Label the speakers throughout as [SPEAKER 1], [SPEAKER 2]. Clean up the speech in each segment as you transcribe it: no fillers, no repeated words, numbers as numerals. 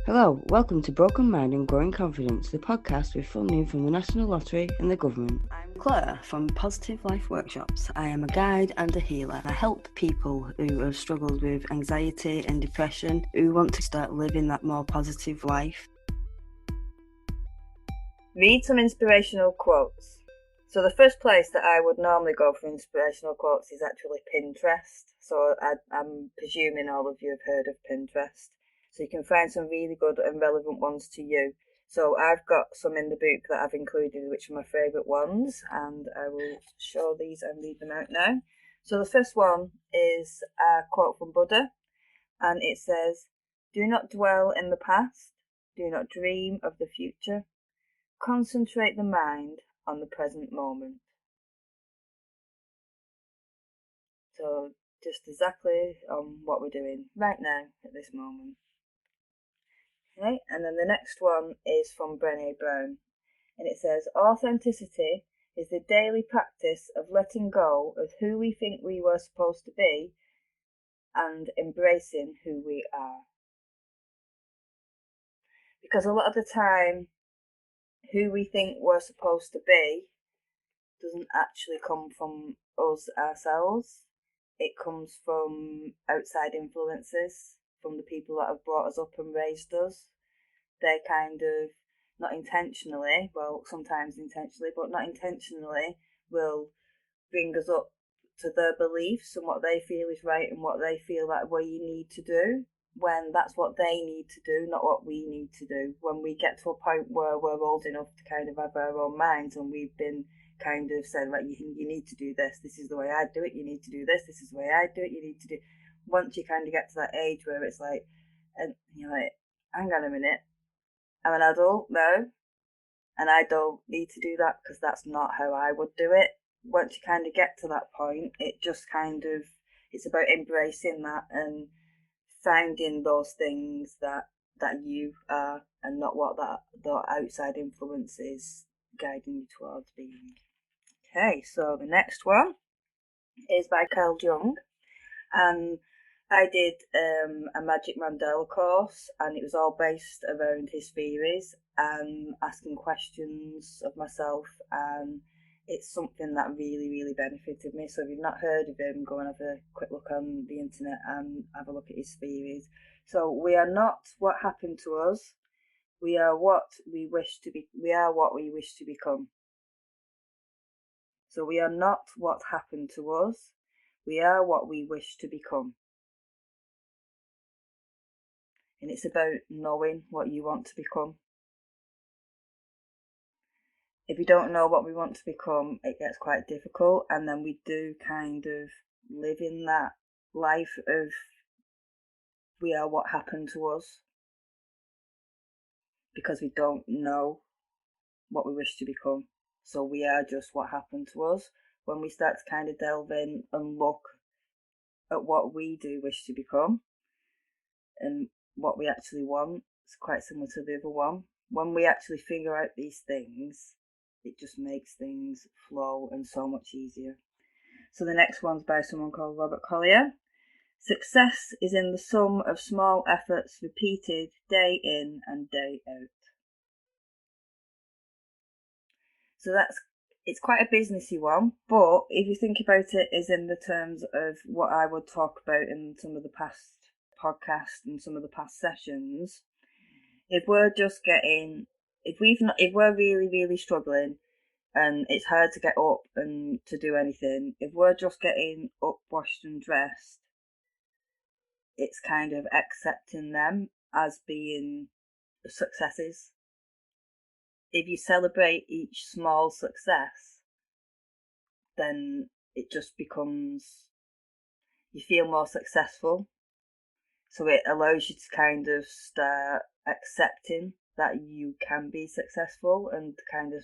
[SPEAKER 1] Hello, welcome to Broken Mind and Growing Confidence, the podcast with funding from the National Lottery and the government. I'm Claire from Positive Life Workshops. I am a guide and a healer. I help people who have struggled with anxiety and depression, who want to start living that more positive life.
[SPEAKER 2] Read some inspirational quotes. So the first place that I would normally go for inspirational quotes is actually Pinterest. So I'm presuming all of you have heard of Pinterest. So you can find some really good and relevant ones to you. So I've got some in the book that I've included, which are my favourite ones, and I will show these and read them out now. So the first one is a quote from Buddha, and it says, "Do not dwell in the past, do not dream of the future. Concentrate the mind on the present moment." So just exactly on what we're doing right now at this moment. Okay, and then the next one is from Brené Brown, and it says, "Authenticity is the daily practice of letting go of who we think we were supposed to be and embracing who we are." Because a lot of the time, who we think we're supposed to be doesn't actually come from us ourselves. It comes from outside influences, from the people that have brought us up and raised us. They kind of, not intentionally, well, sometimes intentionally, but not intentionally, will bring us up to their beliefs and what they feel is right and what they feel that we need to do, when that's what they need to do, not what we need to do. When we get to a point where we're old enough to kind of have our own minds and we've been kind of said, like, you need to do this is the way I do it, you need to do this is the way I do it, you need to do. Once you kind of get to that age where it's like, and you're like, hang on a minute, I'm an adult now, and I don't need to do that because that's not how I would do it. Once you kind of get to that point, it just kind of, it's about embracing that and finding those things that you are, and not what that the outside influence is guiding you towards being. Okay, so the next one is by Carl Jung, and I did a Magic Mandela course, and it was all based around his theories and asking questions of myself, and it's something that really, really benefited me. So if you've not heard of him, go and have a quick look on the internet and have a look at his theories. So we are not what happened to us. We are what we wish to be. We are what we wish to become. So we are not what happened to us. We are what we wish to become. And it's about knowing what you want to become. If we don't know what we want to become, it gets quite difficult, and then we do kind of live in that life of we are what happened to us, because we don't know what we wish to become. So we are just what happened to us. When we start to kind of delve in and look at what we do wish to become and what we actually want, it's quite similar to the other one. When we actually figure out these things, it just makes things flow and so much easier. So the next one's by someone called Robert Collier. "Success is in the sum of small efforts repeated day in and day out." So it's quite a businessy one, but if you think about it as in the terms of what I would talk about in some of the past podcasts and some of the past sessions, if we're just getting, if we're really, really struggling and it's hard to get up and to do anything, if we're just getting up, washed and dressed, it's kind of accepting them as being successes. If you celebrate each small success, then it just becomes, you feel more successful. So it allows you to kind of start accepting that you can be successful, and kind of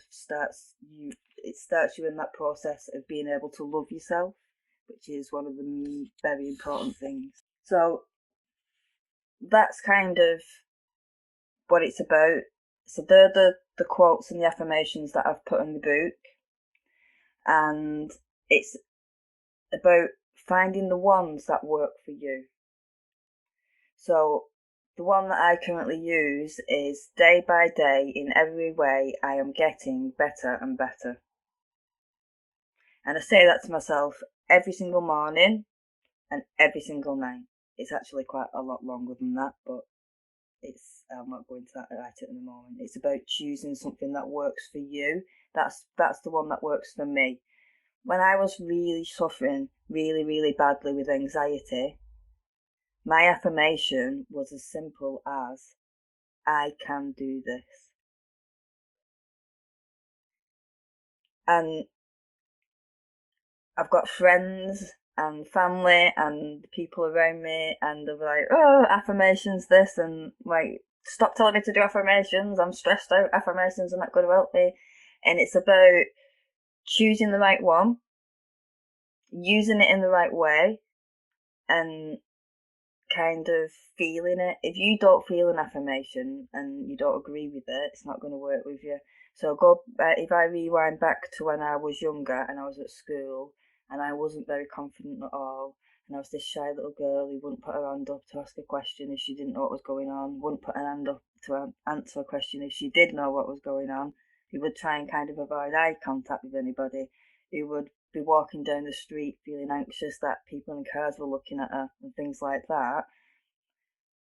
[SPEAKER 2] it starts you in that process of being able to love yourself, which is one of the very important things. So that's kind of what it's about. So they're the quotes and the affirmations that I've put in the book, and it's about finding the ones that work for you. So The one that I currently use is day by day, in every way, I am getting better and better. And I say that to myself every single morning and every single night. It's actually quite a lot longer than that, but I'm not going to that right at the moment. It's about choosing something that works for you. That's the one that works for me. When I was really suffering really, really badly with anxiety, my affirmation was as simple as, I can do this. And I've got friends and family and people around me, and they're like, oh, affirmations this, and like, stop telling me to do affirmations, I'm stressed out, affirmations are not going to help me. And it's about choosing the right one, using it in the right way, and kind of feeling it. If you don't feel an affirmation and you don't agree with it, it's not going to work with you. So if I rewind back to when I was younger and I was at school and I wasn't very confident at all, and I was this shy little girl who wouldn't put her hand up to ask a question if she didn't know what was going on, wouldn't put her hand up to answer a question if she did know what was going on, who would try and kind of avoid eye contact with anybody, who would be walking down the street feeling anxious that people in cars were looking at her and things like that.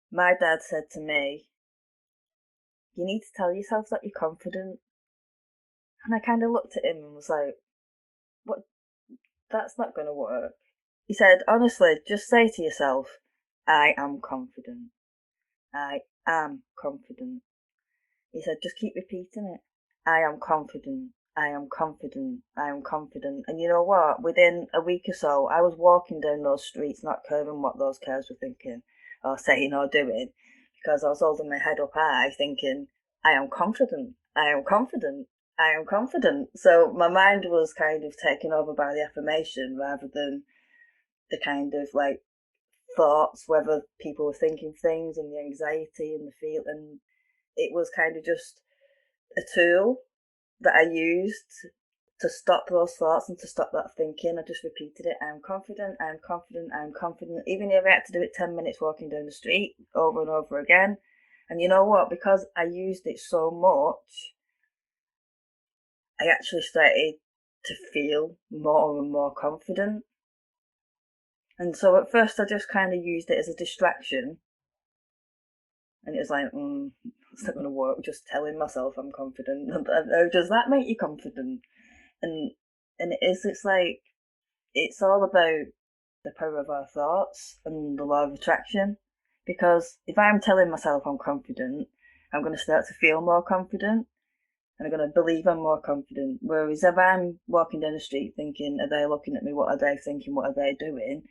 [SPEAKER 2] My dad said to me, you need to tell yourself that you're confident. And I kind of looked at him and was like, what? That's not going to work. He said, honestly, just say to yourself, I am confident. I am confident. He said, just keep repeating it. I am confident. I am confident. I am confident. And you know what? Within a week or so, I was walking down those streets, not caring what those cars were thinking or saying or doing, because I was holding my head up high thinking, I am confident. I am confident. I am confident. So my mind was kind of taken over by the affirmation rather than the kind of like thoughts, whether people were thinking things and the anxiety and the feel. And it was kind of just a tool that I used to stop those thoughts and to stop that thinking. I just repeated it. I'm confident, I'm confident, I'm confident. Even if I had to do it 10 minutes walking down the street over and over again. And you know what? Because I used it so much, I actually started to feel more and more confident. And so at first I just kind of used it as a distraction. And it was like, it's not going to work, just telling myself I'm confident. Does that make you confident? And it's like, it's all about the power of our thoughts and the law of attraction. Because if I'm telling myself I'm confident, I'm going to start to feel more confident and I'm going to believe I'm more confident. Whereas if I'm walking down the street thinking, are they looking at me? What are they thinking? What are they doing?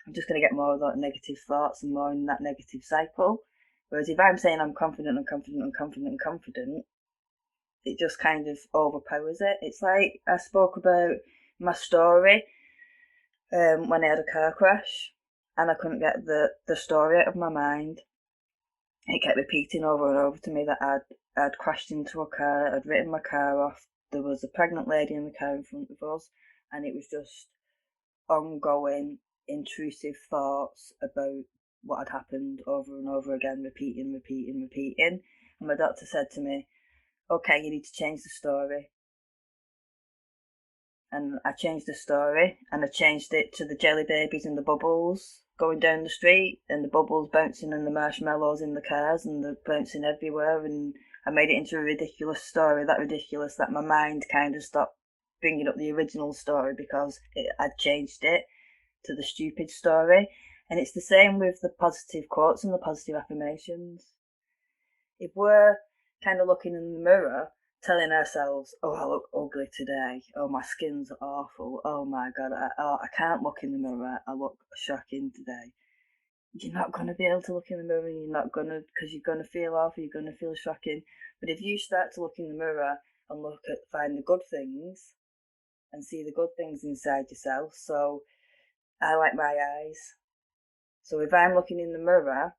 [SPEAKER 2] I'm just going to get more of that negative thoughts and more in that negative cycle. Whereas if I'm saying I'm confident, I'm confident, I'm confident, I'm confident, it just kind of overpowers it. It's like I spoke about my story when I had a car crash and I couldn't get the story out of my mind. It kept repeating over and over to me that I'd crashed into a car, I'd written my car off, there was a pregnant lady in the car in front of us, and it was just ongoing, intrusive thoughts about what had happened over and over again, repeating. And my doctor said to me, okay, you need to change the story. And I changed the story and I changed it to the jelly babies and the bubbles going down the street and the bubbles bouncing and the marshmallows in the cars and the bouncing everywhere. And I made it into a ridiculous story, that ridiculous that my mind kind of stopped bringing up the original story because I'd changed it to the stupid story. And it's the same with the positive quotes and the positive affirmations. If we're kind of looking in the mirror telling ourselves, oh, I look ugly today, oh, my skin's awful, oh my god, I can't look in the mirror, I look shocking today, you're not going to be able to look in the mirror, you're not going to, because you're going to feel awful, you're going to feel shocking. But if you start to look in the mirror and find the good things and see the good things inside yourself, so I like my eyes, so if I'm looking in the mirror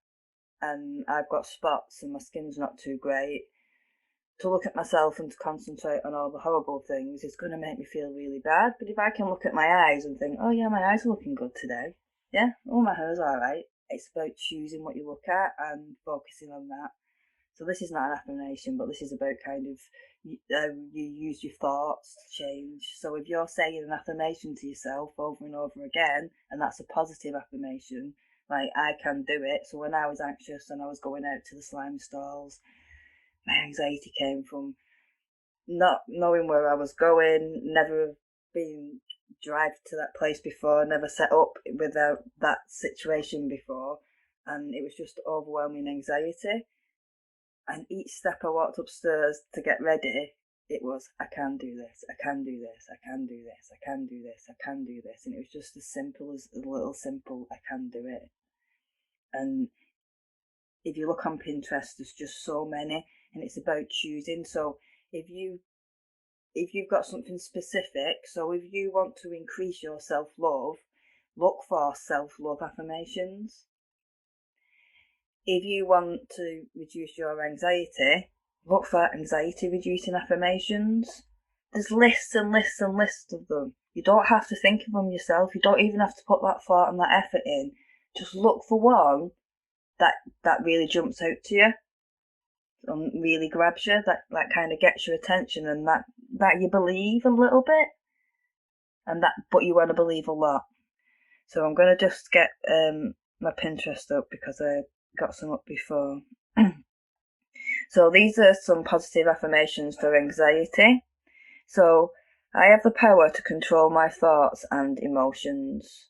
[SPEAKER 2] and I've got spots and my skin's not too great, to look at myself and to concentrate on all the horrible things is going to make me feel really bad. But if I can look at my eyes and think, oh yeah, my eyes are looking good today. Yeah, oh, my hair's all right. It's about choosing what you look at and focusing on that. So this is not an affirmation, but this is about kind of you use your thoughts to change. So if you're saying an affirmation to yourself over and over again, and that's a positive affirmation, like I can do it. So when I was anxious and I was going out to the slime stalls, my anxiety came from not knowing where I was going, never been drive to that place before, never set up without that situation before, and it was just overwhelming anxiety. And each step I walked upstairs to get ready, it was, I can do this, I can do this, I can do this, I can do this, I can do this. And it was just as simple as a little simple, I can do it. And if you look on Pinterest, there's just so many, and it's about choosing. So if you've got something specific, so if you want to increase your self-love, look for self-love affirmations. If you want to reduce your anxiety, look for anxiety reducing affirmations. There's lists and lists and lists of them. You don't have to think of them yourself. You don't even have to put that thought and that effort in. Just look for one that really jumps out to you and really grabs you, that kind of gets your attention, and that you believe a little bit, and that, but you want to believe a lot. So I'm going to just get my Pinterest up because I got some up before. So these are some positive affirmations for anxiety. So I have the power to control my thoughts and emotions.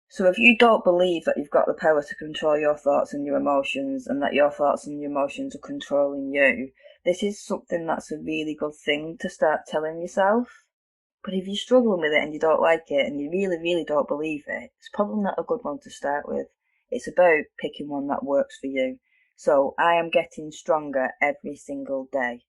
[SPEAKER 2] So if you don't believe that you've got the power to control your thoughts and your emotions, and that your thoughts and your emotions are controlling you, this is something that's a really good thing to start telling yourself. But if you're struggling with it and you don't like it and you really, really don't believe it, it's probably not a good one to start with. It's about picking one that works for you. So I am getting stronger every single day.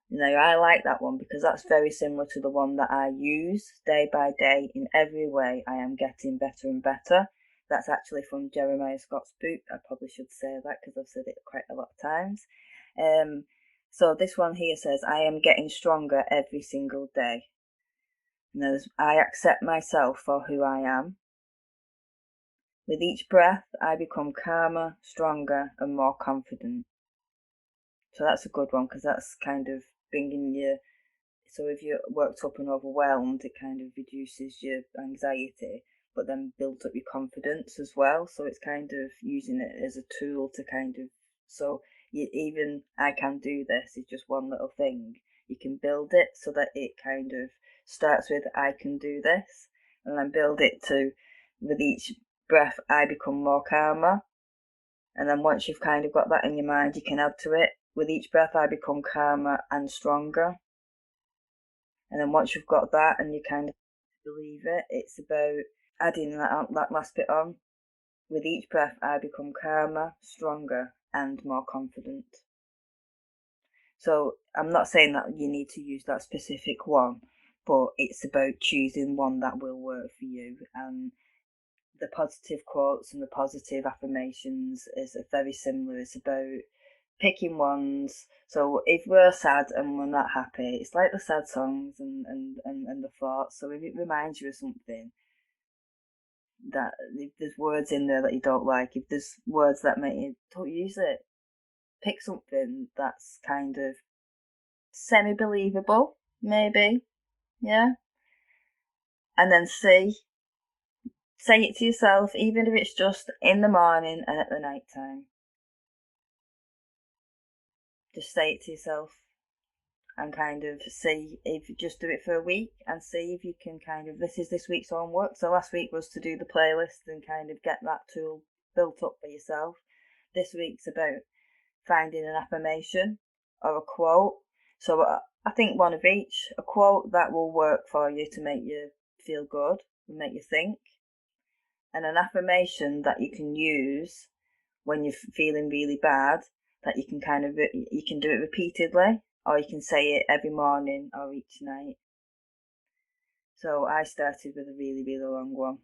[SPEAKER 2] Now, I like that one because that's very similar to the one that I use day by day. In every way, I am getting better and better. That's actually from Jeremiah Scott's book. I probably should say that because I've said it quite a lot of times. So this one here says, I am getting stronger every single day. Now, I accept myself for who I am. With each breath, I become calmer, stronger, and more confident. So that's a good one because that's kind of bringing you. So if you're worked up and overwhelmed, it kind of reduces your anxiety, but then builds up your confidence as well. So it's kind of using it as a tool to kind of, so even I can do this is just one little thing. You can build it so that it kind of starts with I can do this, and then build it to, with each breath I become more calmer. And then once you've kind of got that in your mind, you can add to it, with each breath I become calmer and stronger. And then once you've got that and you kind of believe it, it's about adding that last bit on. With each breath, I become calmer, stronger, and more confident. So I'm not saying that you need to use that specific one, but it's about choosing one that will work for you. And the positive quotes and the positive affirmations is very similar. It's about picking ones. So if we're sad and we're not happy, it's like the sad songs and the thoughts. So if it reminds you of something, that if there's words in there that you don't like, if there's words that make you, don't use it. Pick something that's kind of semi-believable, maybe, yeah? And then say it to yourself, even if it's just in the morning and at the night time. Just say it to yourself and kind of see if you just do it for a week and see if you can kind of, this is this week's homework. So last week was to do the playlist and kind of get that tool built up for yourself. This week's about finding an affirmation or a quote. So I think one of each, a quote that will work for you to make you feel good and make you think, and an affirmation that you can use when you're feeling really bad, that you can kind of, you can do it repeatedly, or you can say it every morning or each night. So I started with a really, really long one.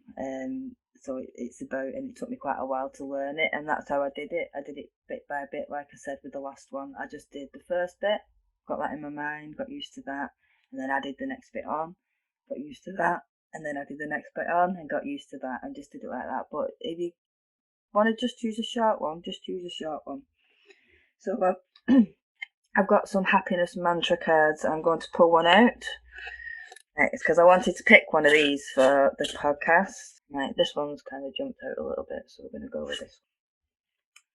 [SPEAKER 2] So it's about, and it took me quite a while to learn it, and that's how I did it. I did it bit by bit, like I said with the last one. I just did the first bit, got that in my mind, got used to that, and then added the next bit on, got used to that, And then I did the next bit on and got used to that and just did it like that. But if you want to just choose a short one, just choose a short one. So I've got some happiness mantra cards. I'm going to pull one out. Right, it's because I wanted to pick one of these for the podcast. Right, this one's kind of jumped out a little bit, so we're going to go with this one.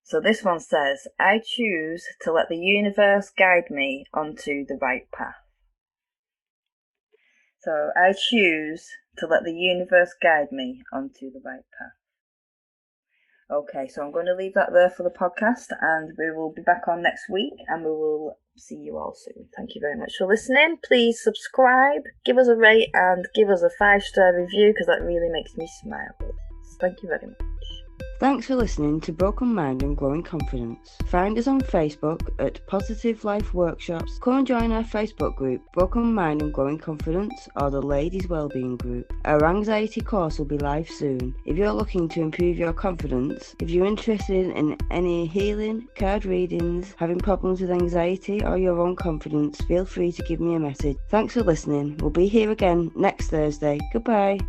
[SPEAKER 2] So this one says, I choose to let the universe guide me onto the right path. So I choose to let the universe guide me onto the right path. Okay, so I'm going to leave that there for the podcast, and we will be back on next week, and we will see you all soon. Thank you very much for listening. Please subscribe, give us a rate, and give us a 5-star review, because that really makes me smile. Thank you very much.
[SPEAKER 1] Thanks for listening to Broken Mind and Growing Confidence. Find us on Facebook at Positive Life Workshops. Come and join our Facebook group, Broken Mind and Growing Confidence, or the Ladies Wellbeing Group. Our anxiety course will be live soon. If you're looking to improve your confidence, if you're interested in any healing, card readings, having problems with anxiety or your own confidence, feel free to give me a message. Thanks for listening. We'll be here again next Thursday. Goodbye.